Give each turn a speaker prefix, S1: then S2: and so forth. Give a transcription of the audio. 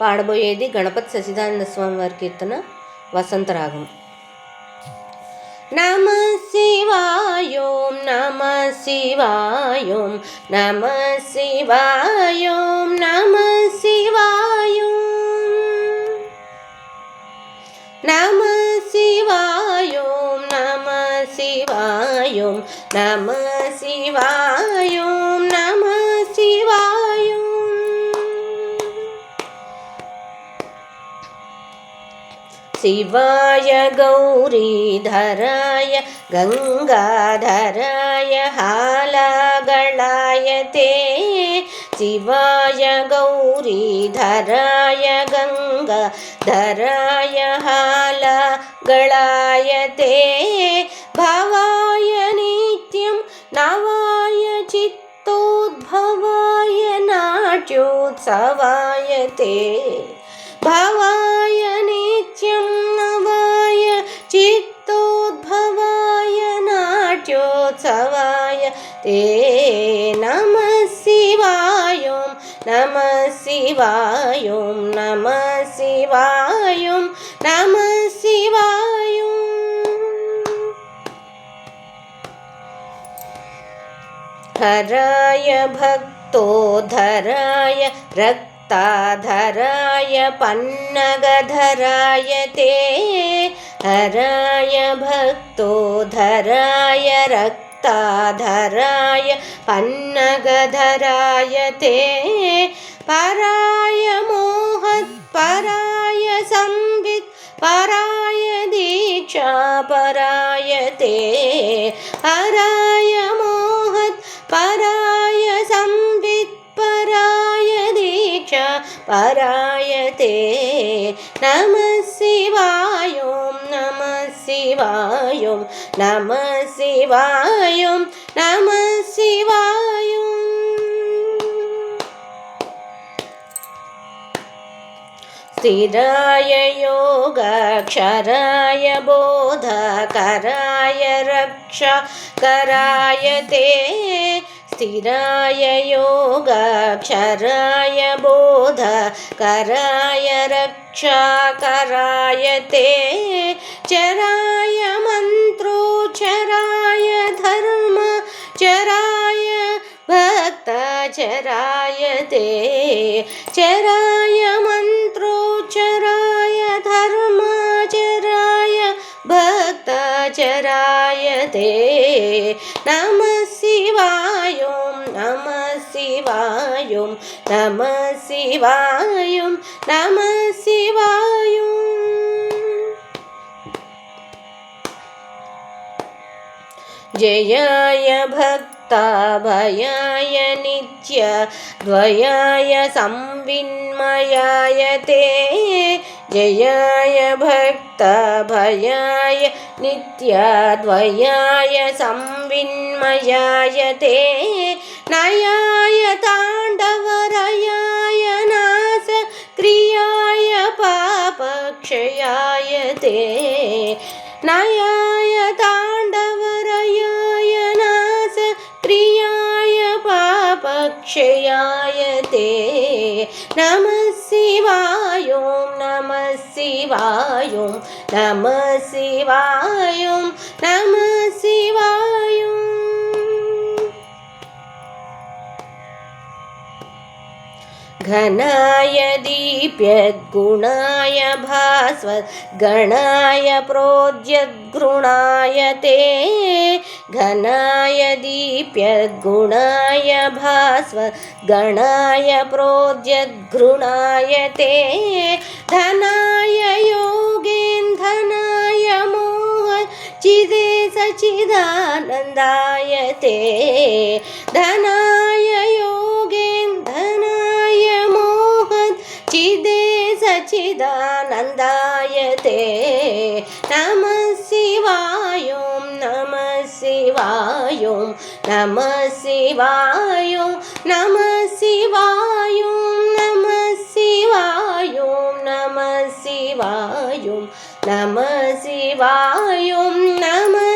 S1: పాడబోయేది గణపతి సచ్చిదానంద స్వామి వారి కీర్తన వసంతరాగం. నమ శివాయోం నమ శివాయోం నమ శివాయోం నమ శివాయోం నమ శివాయోం నమ శివాయోం నమ శివాయోం నమ శివాయోం శివాయ గౌరీధరాయ గంగాధరాయ హాలగళాయ తే శివాయ గౌరీధరాయ గంగాధరాయ హాలగళాయ తే భవాయ నిత్యం నవాయ చిత్తోద్భవాయ నాట్యోత్సవాయ తే భవాయ నిత్యం నవాయ చిత్తోద్భవాయ నాట్యోత్సవాయ తే నమ శివాయోం నమ శివాయోం నమ శివాయోం నమ శివాయోం హరాయ భక్తోధరాయ रक्ताधराय पन्नगधराय ते हराय भक्तोधराय रक्ताधराय पन्नगधराय ते पराय मोहत्पराय संवित् पराय दीक्षा पराय ते हराय मोहत्पराय संवित् पराय दीक्षा पराय ते नमः शिवायों नमः शिवायों नमः शिवायों नमः शिवायों स्थिराय योगाक्षराय बोधकराय रक्षाकराय ते स्थिराय योगाक्षराय बोधकराय रक्षाकराय ते चराय मन्त्रोच्चराय धर्मचराय भक्तचराय ते चराय मन्त्रोच्चराय धर्मचराय भक्तचराय ते नमः शिवायों नमः शिवायों नमः शिवायों नमः शिवायों जयाय भक्ताभयाय नित्य द्वयाय संविन्मयाय ते जयाय भक्ताभयाय नित्याद्वयाय संविन्मयाय ते नयाय ताण्डवरयाय नाशक्रियाय पापक्षयाय ते नयाय ताण्डवरयाय नाशक्रियाय पापक्षयाय ते नमः शिवायों नमः शिवायों नमः शिवायों नमः शिवायों घनाय दीप्यद्गुणाय भास्वद्गणाय प्रोज्यद्गुणाय ते घनाय दीप्यद्गुणाय भास्वद्गणाय प्रोज्यद्गुणाय ते धनाय योगेन्धनाय मोहचिदे सच्चिदानन्दाय ते धनाय योगेन्धनाय चिदे सच्चिदानन्दाय ते नमः शिवायों नमः शिवायों नमः शिवायों नमः शिवायों नमः शिवायों नमः शिवायों नमः शिवायों नमः